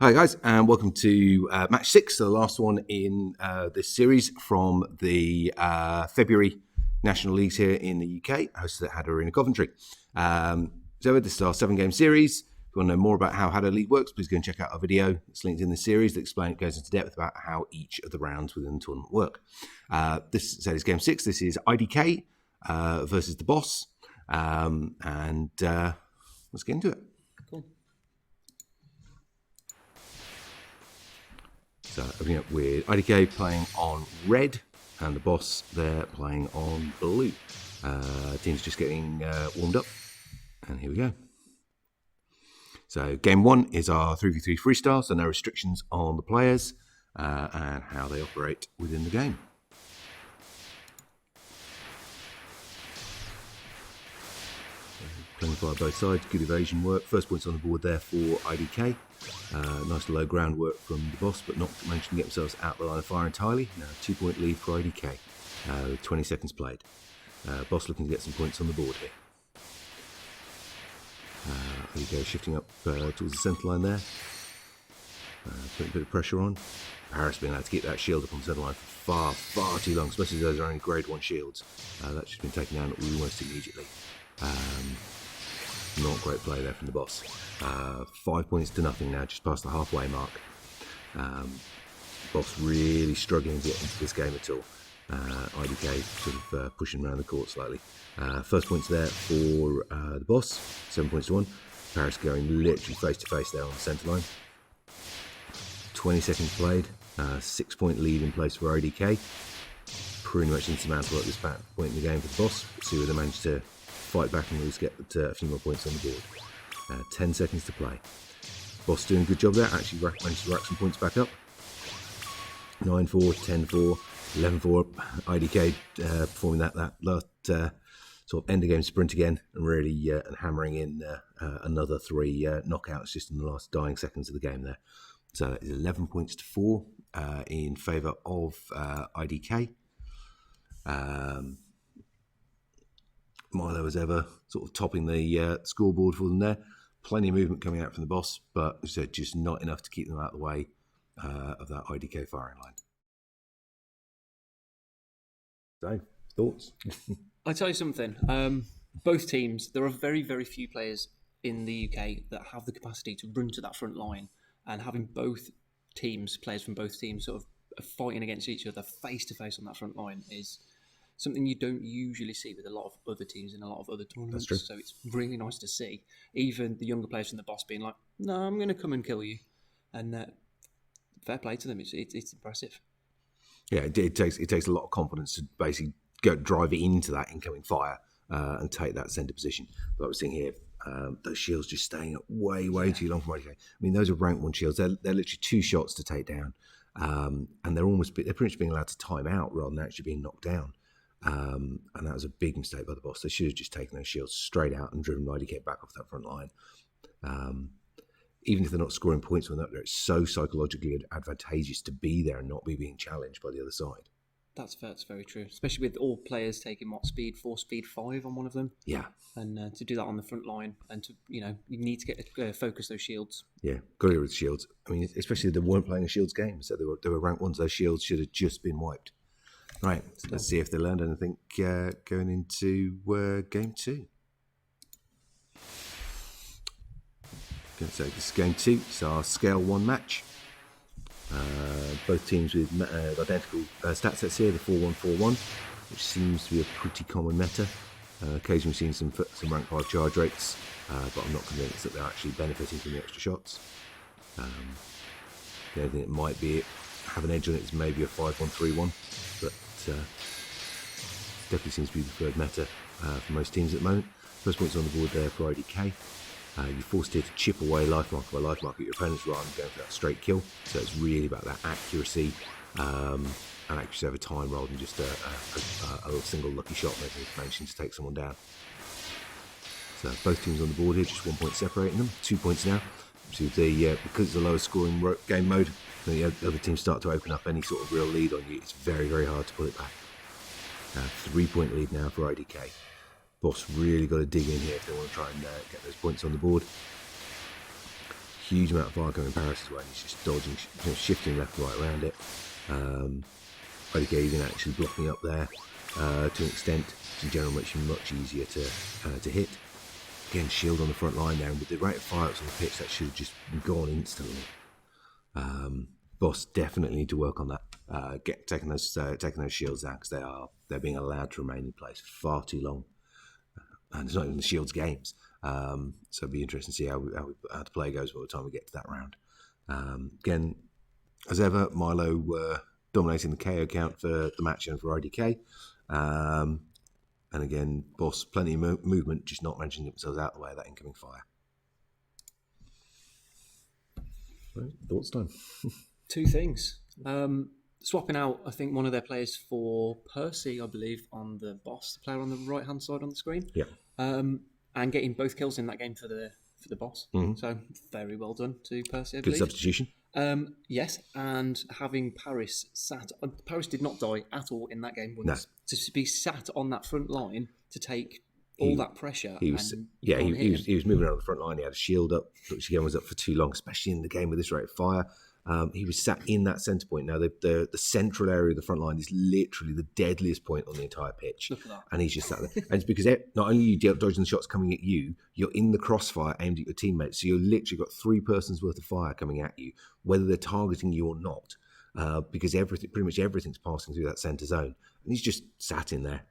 Hi guys, and welcome to match 6, the last one in this series from the February National Leagues here in the UK, hosted at HADO in Coventry. So this is our 7-game series. If you want to know more about how HADO League works, please go and check out our video that's linked in the series that goes into depth about how each of the rounds within the tournament work. This is game 6. This is IDK versus the Boss, and let's get into it. Cool. So opening up with IDK playing on red, and the Boss there playing on blue. Teams just getting warmed up, and here we go. So game 1 is our 3v3 freestyle, so no restrictions on the players and how they operate within the game. Playing fire both sides, good evasion work. First points on the board there for IDK. Nice low groundwork from the Boss, but not managing to get themselves out the line of fire entirely. Now 2-point lead for IDK with 20 seconds played. Boss looking to get some points on the board here. IDK shifting up towards the centre line there. Putting a bit of pressure on. Paris being able to keep that shield up on the centre line for far too long, especially those are only grade 1 shields. That's just been taken down almost immediately. Not great play there from the Boss. 5 points to nothing now, just past the halfway mark. Boss really struggling to get into this game at all. IDK sort of pushing around the court slightly. First points there for the Boss, 7 points to 1. Paris going literally face to face there on the centre line. 20 seconds played, 6-point lead in place for IDK. Pretty much insurmountable at this point in the game for the Boss. We'll see whether they manage to fight back and at least get a few more points on the board. 10 seconds to play. Boss doing a good job there, actually managed to rack some points back up. 9-4, 10-4, 11-4. IDK performing that last sort of end of game sprint again and really and hammering in another 3 knockouts just in the last dying seconds of the game there. So that is 11 points to 4 in favour of IDK. Milo as ever sort of topping the scoreboard for them there. Plenty of movement coming out from the Boss, but just not enough to keep them out of the way of that IDK firing line. So, thoughts? I'll tell you something. Both teams, there are very, very few players in the UK that have the capacity to run to that front line, and having both teams, players from both teams sort of fighting against each other face to face on that front line is something you don't usually see with a lot of other teams in a lot of other tournaments. That's true. So it's really nice to see. Even the younger players from the Boss being like, no, I'm going to come and kill you. And fair play to them. It's impressive. Yeah, it takes a lot of confidence to basically drive it into that incoming fire and take that centre position. But I was seeing here, those shields just staying up way too long from IDK. I mean, those are rank 1 shields. They're literally 2 shots to take down. And they're pretty much being allowed to time out rather than actually being knocked down. And that was a big mistake by the Boss. They should have just taken those shields straight out and driven IDK back off that front line. Even if they're not scoring points when they're up there, it's so psychologically advantageous to be there and not be being challenged by the other side. That's very true, especially with all players taking speed 4, speed 5 on one of them. Yeah, and to do that on the front line, and to you need to get focus those shields. Yeah, got to go with shields. I mean, especially they weren't playing a shields game, so they were rank 1s. Those shields should have just been wiped. Right, let's see if they learned anything going into game 2. So this is game 2. It's our scale 1 match. Both teams with identical stat sets here, the 4-1-4-1, which seems to be a pretty common meta. Occasionally we've seen some rank 5 charge rates, but I'm not convinced that they're actually benefiting from the extra shots. The only thing that might have an edge on it is maybe a 5-1-3-1, but definitely seems to be the preferred meta for most teams at the moment. First points on the board there for IDK. You're forced here to chip away life mark by life mark at your opponents rather than going for that straight kill. So it's really about that accuracy and accuracy over time rather than just a little single lucky shot maybe managing to take someone down. So both teams on the board here, just 1 point separating them, 2 points now. So because it's a lower scoring game mode, the other teams start to open up any sort of real lead on you. It's very hard to pull it back. 3 point lead now for IDK. Boss really got to dig in here if they want to try and get those points on the board. Huge amount of fire coming Paris as well. He's just dodging, shifting left and right around it. IDK even actually blocking up there to an extent. In general, makes you much easier to hit. Again, shield on the front line there, and with the rate of fire that's on the pitch, that should have just gone instantly. Boss definitely need to work on that. Taking those shields out, because they're being allowed to remain in place far too long, and it's not even the shields games. So it'll be interesting to see how the play goes by the time we get to that round. Again, as ever, Milo dominating the KO count for the match and for IDK. And again, Boss, plenty of movement, just not managing to get themselves out of the way of that incoming fire. Right, thoughts time. Two things. Swapping out, I think, one of their players for Percy, I believe, on the Boss, the player on the right-hand side on the screen. Yeah. And getting both kills in that game for the Boss. Mm-hmm. So very well done to Percy, I Good believe. substitution. Yes, and having Paris Paris did not die at all in that game. No. To be sat on that front line to take all that pressure. He was moving around the front line. He had a shield up, which again was up for too long, especially in the game with this rate of fire. He was sat in that centre point. Now, the central area of the front line is literally the deadliest point on the entire pitch. Look at that. And he's just sat there. And it's because not only are you dodging the shots coming at you, you're in the crossfire aimed at your teammates. So you've literally got 3 persons worth of fire coming at you, whether they're targeting you or not, because pretty much everything's passing through that centre zone. And he's just sat in there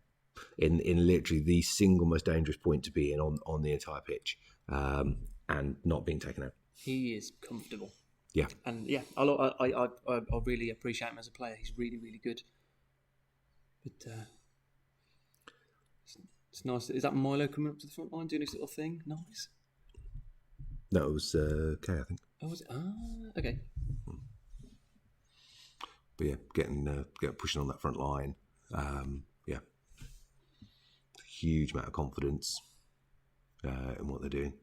in literally the single most dangerous point to be in on the entire pitch, and not being taken out. He is comfortable. Yeah. And yeah, I really appreciate him as a player. He's really, really good. But it's nice. Is that Milo coming up to the front line doing his little thing? Nice. No, it was Kay, I think. Oh, was it? Okay. But yeah, getting pushing on that front line. Yeah. Huge amount of confidence in what they're doing.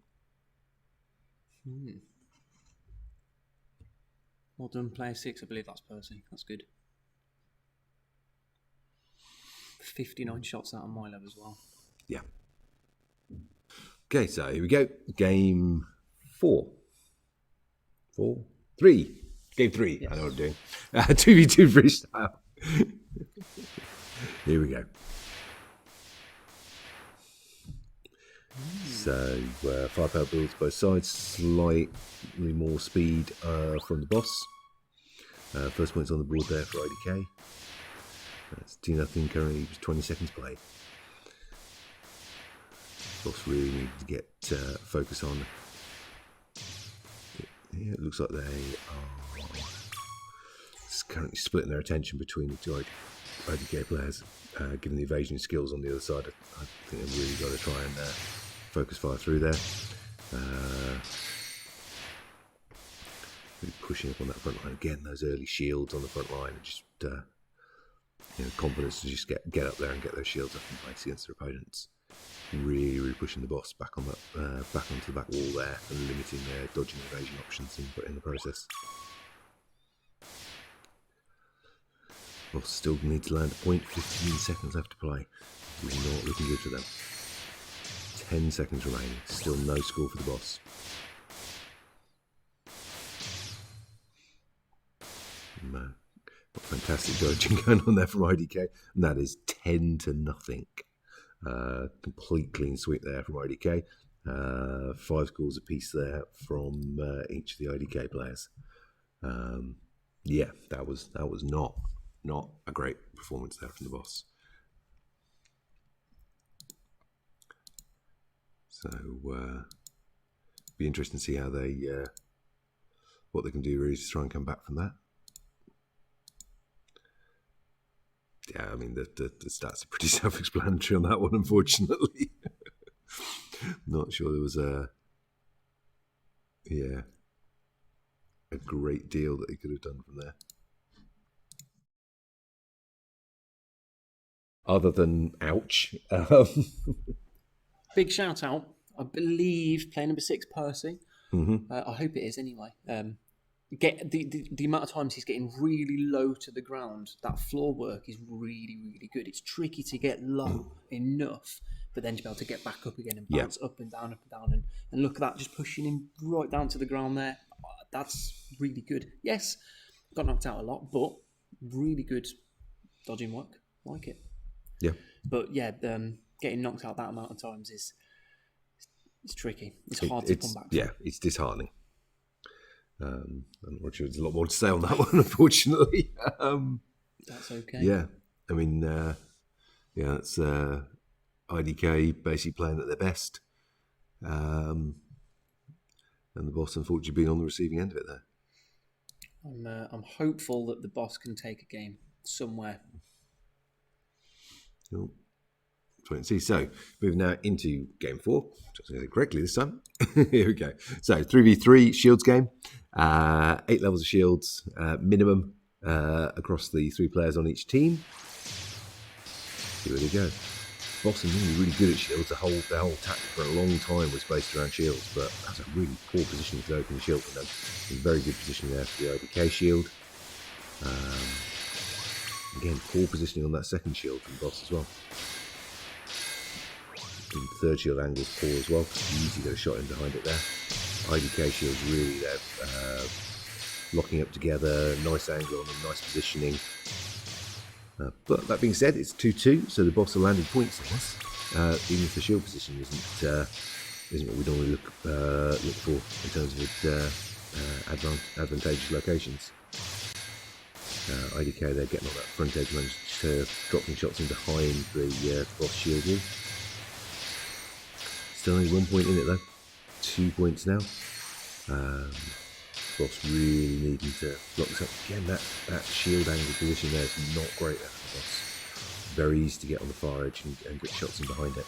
Well done, player 6. I believe that's Percy. That's good. 59 shots out of Milo as well. Yeah. Okay, so here we go. Game 4. 3. Game 3. Yes. I know what I'm doing. 2v2 freestyle. Here we go. So, firepower builds both sides, slightly more speed from the Boss. First point's on the board there for IDK. That's 2-0 currently, just 20 seconds played. Boss really needed to get focus on. Yeah, it looks like they are currently splitting their attention between the two IDK players, given the evasion skills on the other side. I think they've really got to try and focus fire through there. Really pushing up on that front line again. Those early shields on the front line, and just confidence to just get up there and get those shields up in place against their opponents. Really pushing the Boss back onto the back wall there and limiting their dodging evasion options in the process. Boss still need to land a point. 15 seconds left to play. Really not looking good for them. 10 seconds remaining. Still no score for the Boss. Man, what fantastic dodging going on there from IDK. And that is 10-0. Complete clean sweep there from IDK. 5 scores apiece there from each of the IDK players. Yeah, that was not a great performance there from the Boss. So, be interesting to see how what they can do really to try and come back from that. Yeah, I mean the stats are pretty self-explanatory on that one, unfortunately. Not sure there was a great deal that he could have done from there. Other than ouch. Big shout out, I believe, player number 6, Percy. Mm-hmm. I hope it is anyway. Get the amount of times he's getting really low to the ground. That floor work is really, really good. It's tricky to get low enough, but then to be able to get back up again and bounce up and down, and look at that, just pushing him right down to the ground there. That's really good. Yes, got knocked out a lot, but really good dodging work. Like it. Yeah. But yeah, getting knocked out that amount of times is it's tricky. It's hard to come It's back from. it's disheartening. I'm not sure there's a lot more to say on that one, unfortunately. That's okay. Yeah, I mean, it's IDK basically playing at their best, and the boss unfortunately being on the receiving end of it there. I'm hopeful that the boss can take a game somewhere. Cool. Let's wait and see. So, moving now into game 4. Just going to say it correctly this time. Here we go. So, 3v3 shields game. 8 levels of shields minimum across the 3 players on each team. See where they go. Boss are really good at shields. The whole tactic for a long time was based around shields, but that's a really poor positioning to open the shield for them. Very good positioning there for the IDK shield. Again, poor positioning on that second shield from Boss as well. And the third shield angle is poor as well. Easy to get a shot in behind it there. IDK shield's really there, locking up together, nice angle on them, nice positioning. But that being said, it's 2-2, so the Boss are landing points on this. Even if the shield position isn't what we normally look for in terms of advantageous locations. IDK, they're getting on that front edge, managed to dropping shots in behind the Boss shield wall. Still only 1 point in it though. 2 points now. Boss really needing to block this up. Again, that shield angle position there is not great there for Boss. Very easy to get on the far edge and get shots in behind it.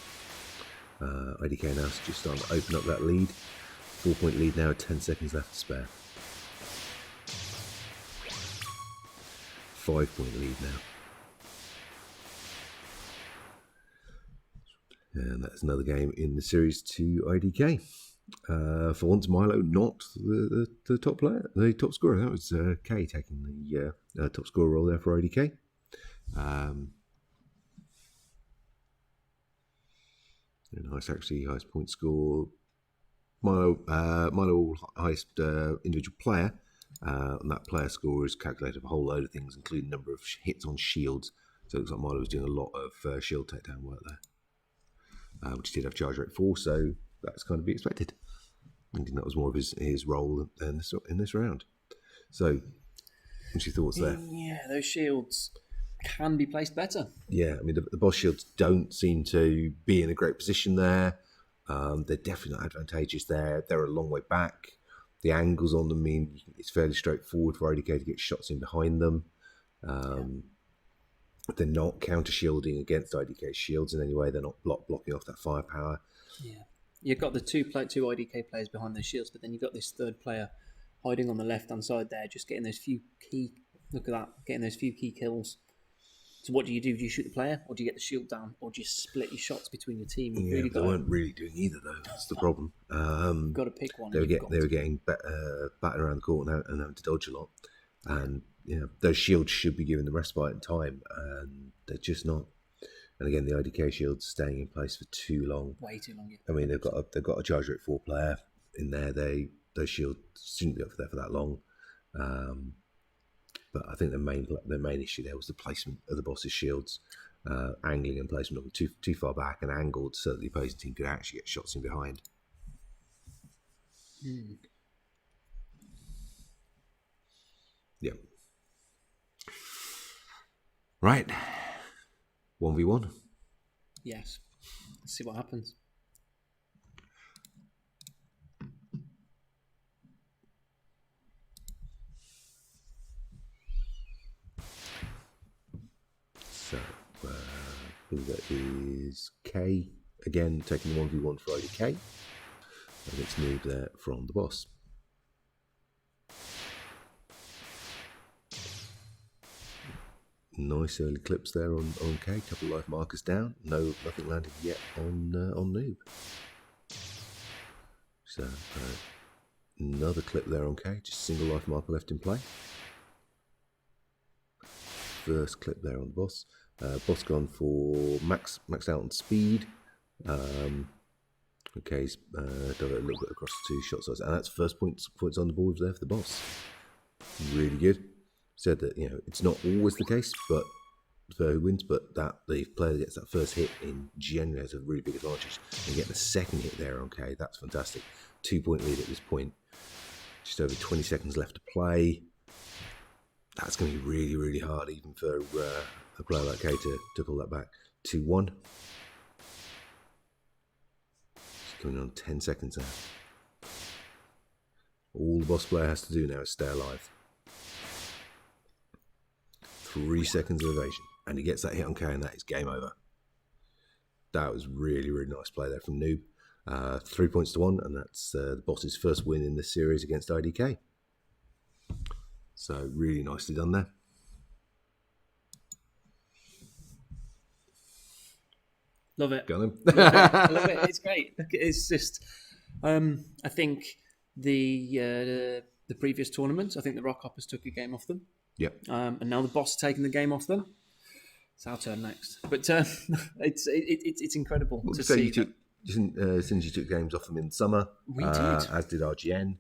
IDK now is just starting to open up that lead. 4 point lead now, 10 seconds left to spare. 5 point lead now. And that's another game in the series to IDK. For once, Milo not the top player, the top scorer. That was Kay taking the top scorer role there for IDK. Nice, actually, highest point score. Milo highest individual player. And that player score is calculated for a whole load of things, including number of hits on shields. So it looks like Milo was doing a lot of shield takedown work there, which did have charge rate 4, so that's kind of be expected. I think that was more of his role in this round. So, what's your thoughts there? Yeah, those shields can be placed better. Yeah, I mean, the Boss shields don't seem to be in a great position there. They're definitely not advantageous there. They're a long way back. The angles on them mean it's fairly straightforward for IDK to get shots in behind them. They're not counter-shielding against IDK shields in any way. They're not blocking off that firepower. Yeah. You've got the two IDK players behind those shields, but then you've got this third player hiding on the left-hand side there, just getting those few key... Look at that, getting those few key kills. So what do? Do you shoot the player, or do you get the shield down, or do you split your shots between your team? Yeah, they weren't really doing either, though. That's the problem. You've got to pick one. They were getting battered around the court and having to dodge a lot. And those shields should be given the respite and time, and they're just not. And again, the IDK shield's staying in place for too long. Way too long. Yeah. I mean, they've got a charge rate 4 player in there. Those shields shouldn't be up there for that long. But I think the main issue there was the placement of the Boss's shields, angling and placement of them too far back and angled so that the opposing team could actually get shots in behind. Yeah. Right. 1v1. Yes. Let's see what happens. So, that is K again taking the 1v1 for IDK, and it's moved there from the Boss. Nice early clips there on K. Couple of life markers down. Nothing landed yet on Noob. So another clip there on K. Just single life marker left in play. First clip there on the Boss. Boss gone for maxed out on speed. Okay, he's done it a little bit across the 2 shot sides, and that's first points on the board there for the boss. Really good. Said that it's not always the case, but for who wins, but that the player that gets that first hit in generally has a really big advantage. And get the second hit there, okay, that's fantastic. 2-point lead at this point. Just over 20 seconds left to play. That's going to be really, really hard, even for a player like Kay to pull that back. 2-1. It's coming on 10 seconds now. All the boss player has to do now is stay alive. 3 seconds of evasion. And he gets that hit on Kay, and that is game over. That was really, really nice play there from Noob. 3 points to 1, and that's the boss's first win in this series against IDK. So really nicely done there. Love it. Got him. Love it. It's great. It's just, I think the previous tournament, I think the Rock Hoppers took a game off them. Yep. And now the boss is taking the game off them. It's our turn next. But it's incredible to see. Since you took games off them in summer, we did. As did RGN.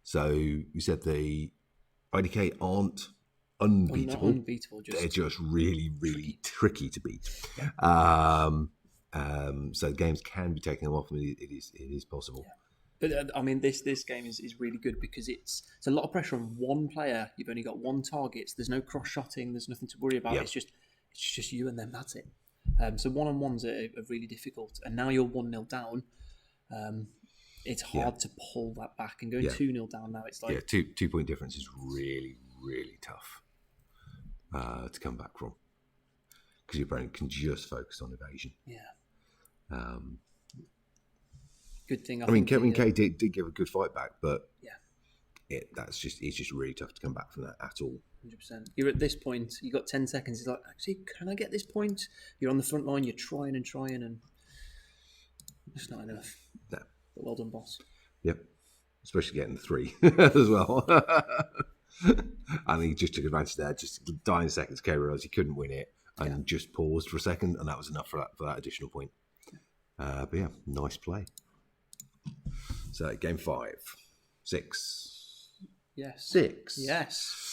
So you said the IDK aren't unbeatable. Not unbeatable. They're just really, really tricky to beat. Yeah. So games can be taken them off, and it is possible. Yeah. But this game is really good because it's a lot of pressure on one player. You've only got one target. So there's no cross-shotting. There's nothing to worry about. Yep. It's just you and them. That's it. So one-on-ones are really difficult. And now you're 1-0 down. It's hard to pull that back. And going 2-0 down now, it's like... 2-point difference is really, really tough to come back from. Because your brain can just focus on evasion. Yeah. Good thing. Kevin Kay did give a good fight back, but it's just really tough to come back from that at all. 100%. You're at this point. You got 10 seconds. It's like, actually, can I get this point? You're on the front line. You're trying, and it's not enough. No. But well done, boss. Yep. Especially getting the 3 as well. And he just took advantage there. Just dying seconds. Kay realised he couldn't win it and just paused for a second, and that was enough for that additional point. But yeah, nice play. So game 5, 6. Yes. 6. Yes.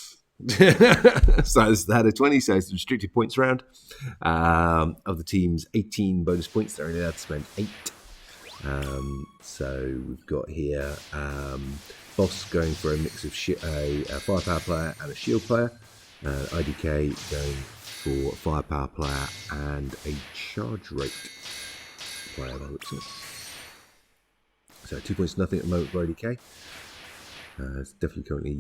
So they had a 20, so it's a restricted points round. Of the team's 18 bonus points, they're only allowed to spend 8. So we've got here Boss going for a mix of a firepower player and a shield player. IDK going for a firepower player and a charge rate player, by the looks of it. So 2 points to nothing at the moment for IDK. It's definitely currently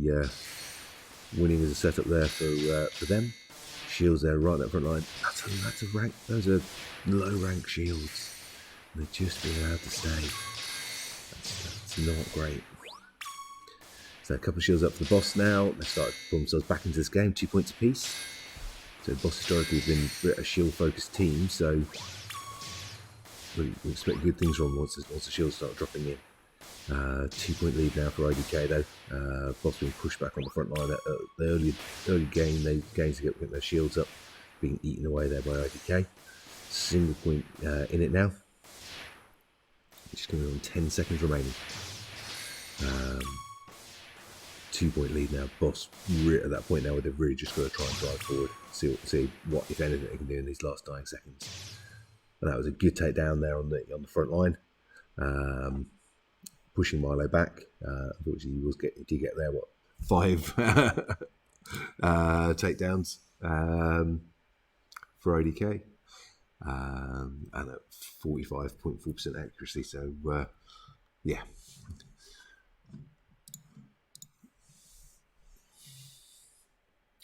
winning as a setup there for them. Shields there right at that front line. That's a rank. Those are low rank shields. They're just being allowed to stay. That's not great. So a couple of shields up for the boss now. They start to pull themselves back into this game. 2 points apiece. So the boss historically has been a shield focused team. So we expect good things from once the shields start dropping in. 2-point lead now for IDK though. Boss being pushed back on the front line. The early game, they gains to get their shields up, being eaten away there by IDK. Single point in it now. Just going on 10 seconds remaining. 2-point lead now. Boss at that point now, they've really just got to try and drive forward, see what if anything they can do in these last dying seconds. And that was a good takedown there on the front line. Pushing Milo back. Unfortunately, he did get there, 5 takedowns for IDK. And at 45.4% accuracy. So, yeah.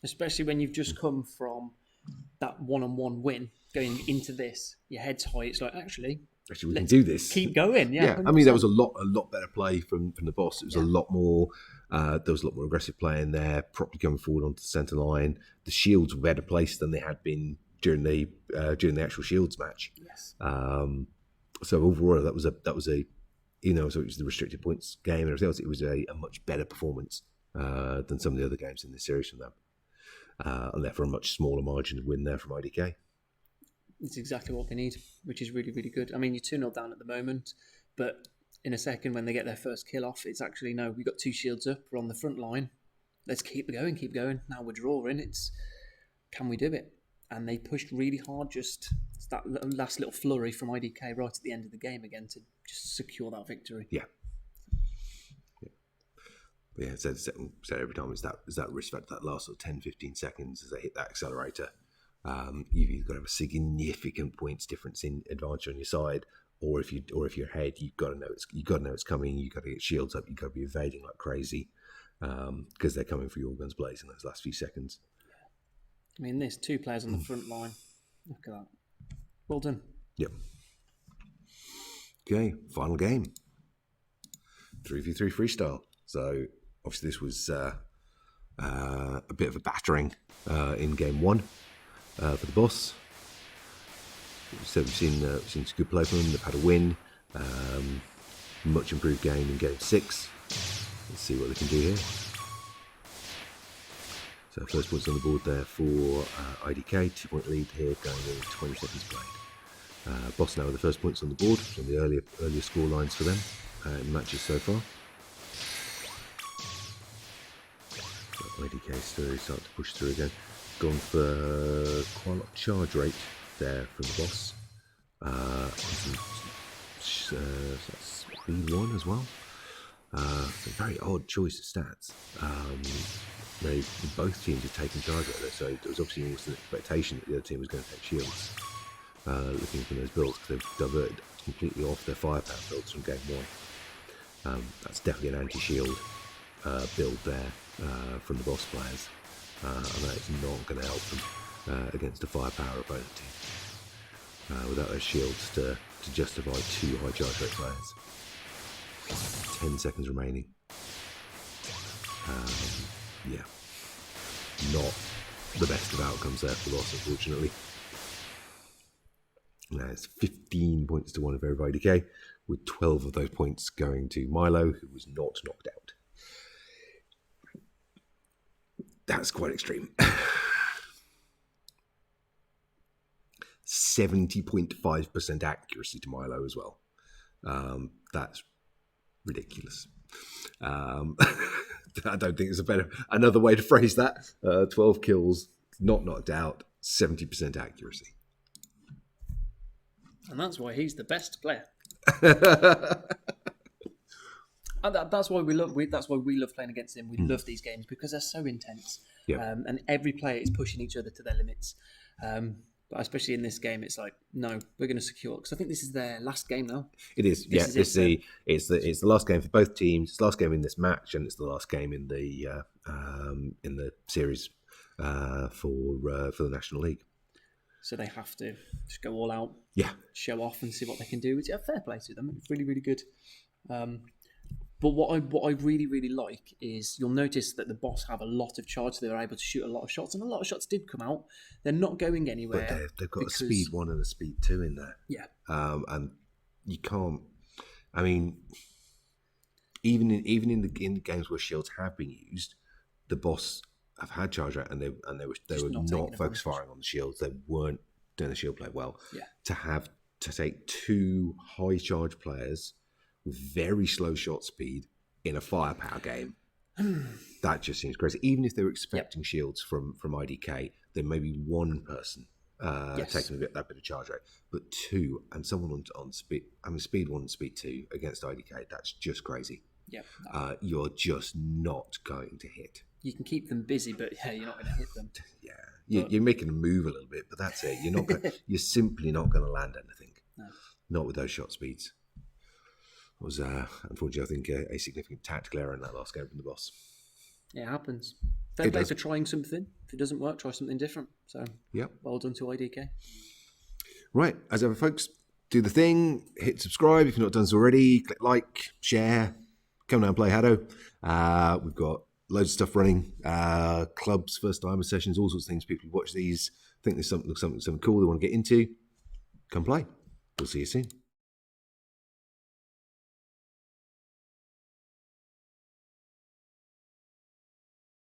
Especially when you've just come from that one-on-one win, going into this, your head's high. It's like, actually, we can do this. Keep going. Yeah. I mean, that was a lot better play from the boss. It was a lot more. There was a lot more aggressive play in there, properly coming forward onto the centre line. The shields were better placed than they had been during the actual shields match. Yes. So overall, that was a so it was the restricted points game and everything else. It was a much better performance than some of the other games in this series from them, and therefore a much smaller margin of win there from IDK. It's exactly what they need, which is really, really good. I mean, you're 2-0 down at the moment. But in a second, when they get their first kill off, it's actually, no, we've got 2 shields up, we're on the front line. Let's keep going. Now we're drawing. Can we do it? And they pushed really hard, just that last little flurry from IDK right at the end of the game again to just secure that victory. Yeah. Yeah, said every time is that risk factor, that last sort of 10, 15 seconds as they hit that accelerator. You've got to have a significant points difference in advantage on your side, or if you're ahead, you've got to know it's coming. You've got to get shields up. You've got to be evading like crazy because they're coming for your guns blazing those last few seconds. I mean, there's 2 players on the front line. Look at that. Well done. Yep. Okay, final game. 3v3 freestyle. So obviously this was a bit of a battering in game 1 for the boss. So we've seen some good play from them. They've had a win. Much improved game in game 6. Let's see what they can do here. So first points on the board there for IDK. 2-point lead here going in 20 seconds played. Boss now with the first points on the board from the earlier score lines for them in matches so far. IDK starting to push through again. Gone for quite a lot of charge rate there from the boss. Speed 1 as well. It's a very odd choice of stats. Both teams have taken charge rate there, so there was obviously almost an expectation that the other team was going to take shields. Looking for those builds because they've diverted completely off their firepower builds from game 1. That's definitely an anti-shield build there from the boss players, and that is not going to help them against a firepower opponent team without those shields to justify 2 high charge rate players. 10 seconds remaining. Yeah, not the best of outcomes there for the boss, unfortunately. Now it's 15 points to 1 in favour of IDK, with 12 of those points going to Milo, who was not knocked out. That's quite extreme. 70.5% accuracy to Milo as well. That's ridiculous. I don't think there's another way to phrase that. 12 kills, not knocked out, 70% accuracy. And that's why he's the best player. And that's why we love playing against him. We love these games because they're so intense. Yep. And every player is pushing each other to their limits. But especially in this game, it's like, no, we're going to secure, because I think this is their last game now. It is. It's the last game for both teams. It's the last game in this match, and it's the last game in the series for the National League. So they have to just go all out, show off, and see what they can do. It's fair play to them. It's really, really good. But what I really, really like is you'll notice that the boss have a lot of charge. They were able to shoot a lot of shots, and a lot of shots did come out. They're not going anywhere. But they've got a speed 1 and a speed 2 in there. Yeah. And you can't. I mean, even in the games where shields have been used, the boss have had charge rate, and they were not focus firing on the shields. They weren't doing the shield play well. Yeah. To take 2 high charge players with very slow shot speed in a firepower game, that just seems crazy. Even if they were expecting shields from IDK, there may be one person taking that bit of charge rate, but 2 and someone on speed. I mean, speed 1 and speed 2 against IDK. That's just crazy. Yeah, you're just not going to hit. You can keep them busy, but you're not going to hit them. You're making them move a little bit, but that's it. You're not. You're simply not going to land anything. No. Not with those shot speeds. It was unfortunately, I think, a significant tactical error in that last game from the boss. It happens. Fair play for trying something. If it doesn't work, try something different. So, well done to IDK. Right, as ever, folks, do the thing. Hit subscribe if you've not done so already. Click like, share. Come down and play HADO. We've got loads of stuff running. Clubs, first timer sessions, all sorts of things. People who watch these think there's something cool they want to get into. Come play. We'll see you soon.